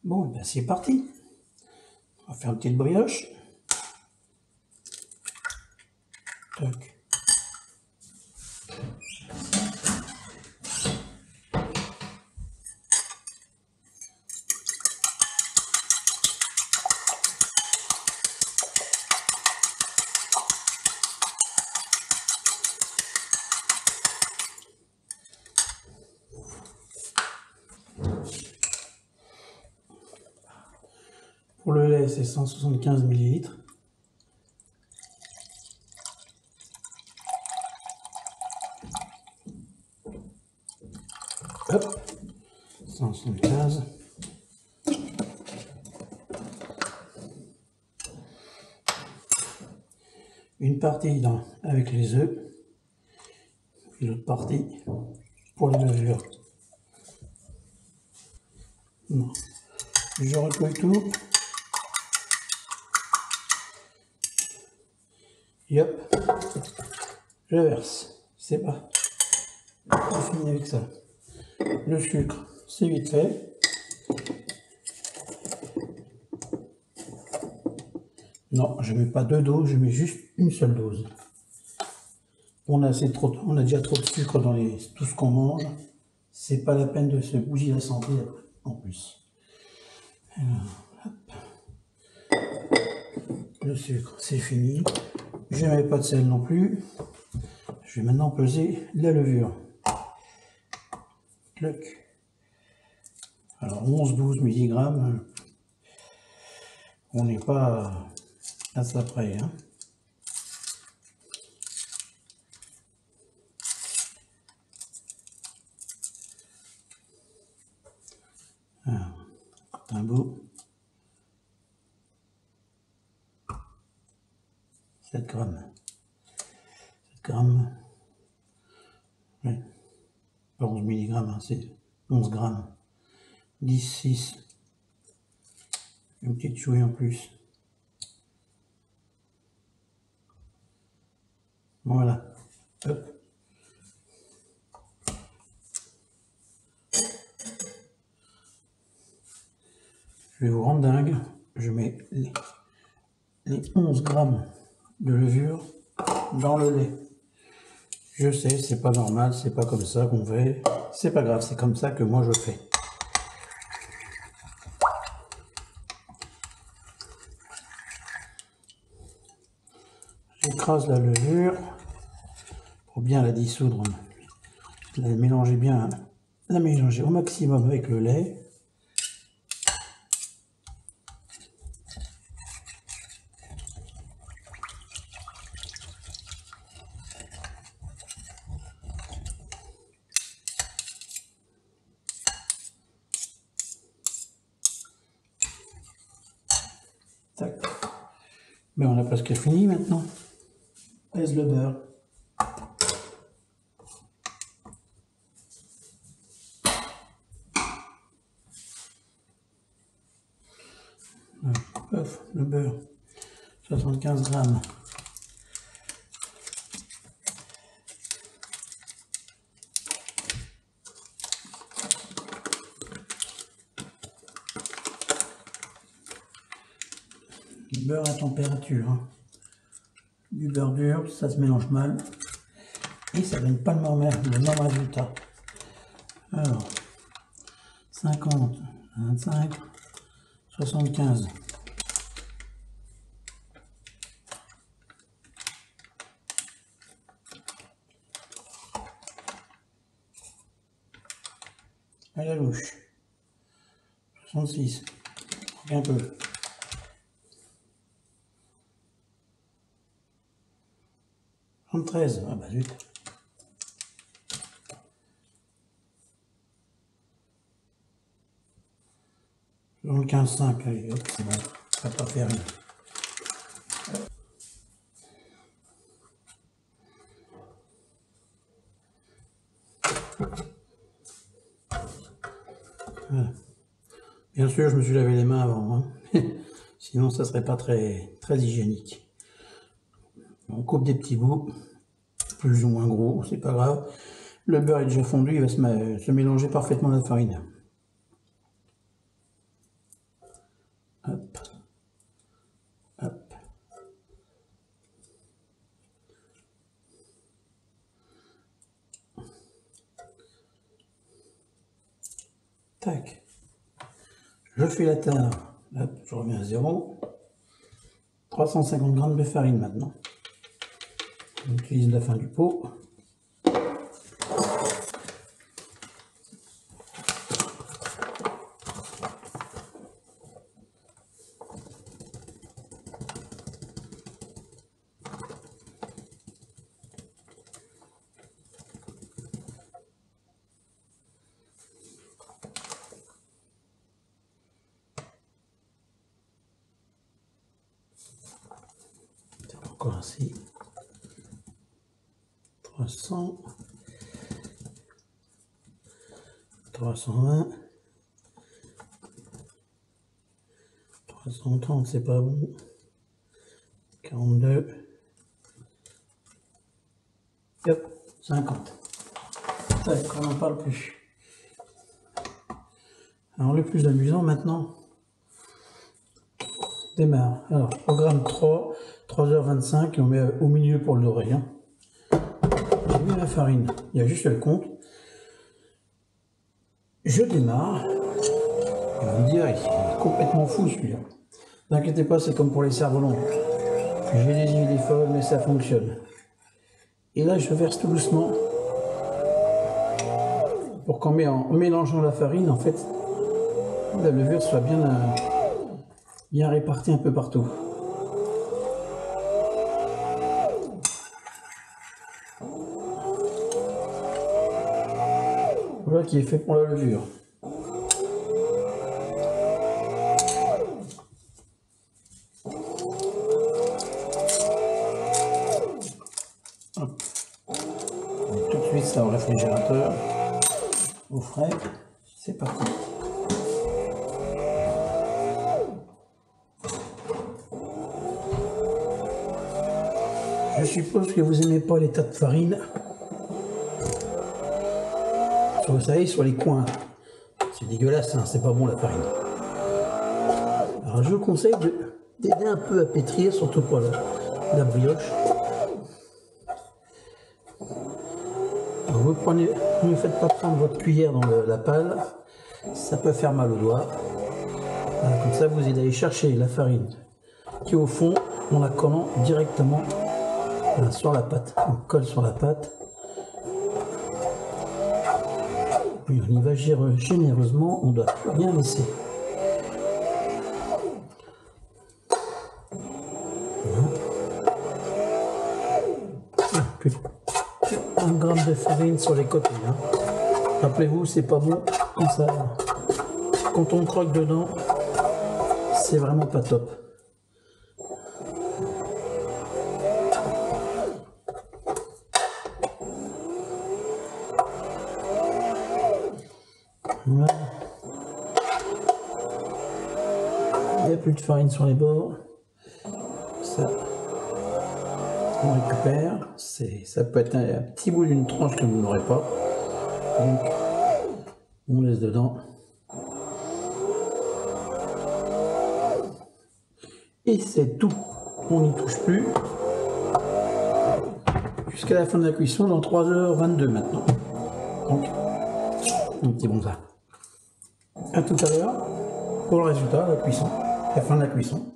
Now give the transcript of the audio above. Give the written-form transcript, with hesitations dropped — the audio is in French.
Bon, ben c'est parti. On va faire une petite brioche. Tac. Pour le lait, c'est 175 ml. Hop, 175. Une partie avec les œufs, et l'autre partie pour les levures. Non. Je recolle tout. Et hop, je verse. C'est pas. On finit avec ça. Le sucre, c'est vite fait. Non, je mets pas deux doses, je mets juste une seule dose. On a déjà trop de sucre dans tout ce qu'on mange. C'est pas la peine de se bousiller la santé en plus. Alors, hop. Le sucre, c'est fini. Je ne mets pas de sel non plus. Je vais maintenant peser la levure. Clac. Alors 11-12 mg. On n'est pas à ça près. Hein. Alors, un beau. 7 grammes. 7 grammes. Ouais. Pas 11 mg, hein, c'est 11 grammes. 10, 6. Une petite chouille en plus. Voilà. Hop. Je vais vous rendre dingue. Je mets les 11 grammes de levure dans le lait. Je sais, c'est pas normal, c'est pas comme ça qu'on fait. C'est pas grave, c'est comme ça que moi je fais. J'écrase la levure pour bien la dissoudre. La mélanger bien, la mélanger au maximum avec le lait. Tac. Mais on a presque fini maintenant. Pèse le beurre. Hop, le beurre. 75 grammes. Du beurre à température. Hein. Du beurre dur, ça se mélange mal. Et ça donne pas le même résultat. Alors, 50, 25, 75. À la louche. 66. Un peu. 73. Ah bah zut. Dans le 15,5, allez, hop, c'est bon, ça va pas faire rien. Voilà. Bien sûr, je me suis lavé les mains avant, hein. Sinon ça serait pas très hygiénique. On coupe des petits bouts, plus ou moins gros, c'est pas grave. Le beurre est déjà fondu, il va se mélanger parfaitement à la farine. Hop. Hop. Tac. Je fais la tare. Hop, je reviens à 0. 350 g de farine maintenant. On utilise la fin du pot. Encore ainsi. 300, 320, 330, c'est pas bon. 42, hop, 50. Tac, on n'en parle plus. Alors le plus amusant maintenant démarre. Alors programme 3, 3h25 et on met au milieu pour le dorer. Hein. J'ai mis la farine, il y a juste le compte. Je démarre. On va me dire, il est complètement fou celui-là. N'inquiétez pas, c'est comme pour les cerfs-volants. J'ai des idées folles, mais ça fonctionne. Et là, je verse tout doucement pour qu'en mélangeant la farine, en fait, la levure soit bien répartie un peu partout. Voilà qui est fait pour la levure. Hop. Tout de suite ça au réfrigérateur, au frais, c'est parti. Je suppose que vous n'aimez pas les tas de farine. Vous savez, sur les coins, c'est dégueulasse, hein, c'est pas bon la farine. Alors je vous conseille d'aider un peu à pétrir, surtout pour la brioche. Alors vous prenez, ne faites pas prendre votre cuillère dans la pâle, ça peut faire mal aux doigts. Voilà, comme ça vous allez chercher la farine qui est au fond en la collant directement sur la pâte. On colle sur la pâte. Puis on y va généreusement, on ne doit plus rien laisser. Plus 1 gramme de farine sur les côtés. Hein. Rappelez-vous, c'est pas bon comme ça. Quand on croque dedans, c'est vraiment pas top. Voilà. Il n'y a plus de farine sur les bords. Ça, on récupère. Ça peut être un petit bout d'une tranche que vous n'aurez pas. Donc, on laisse dedans. Et c'est tout. On n'y touche plus. Jusqu'à la fin de la cuisson dans 3h22 maintenant. Donc, un petit bon ça. A tout à l'heure pour le résultat, la cuisson, la fin de la cuisson.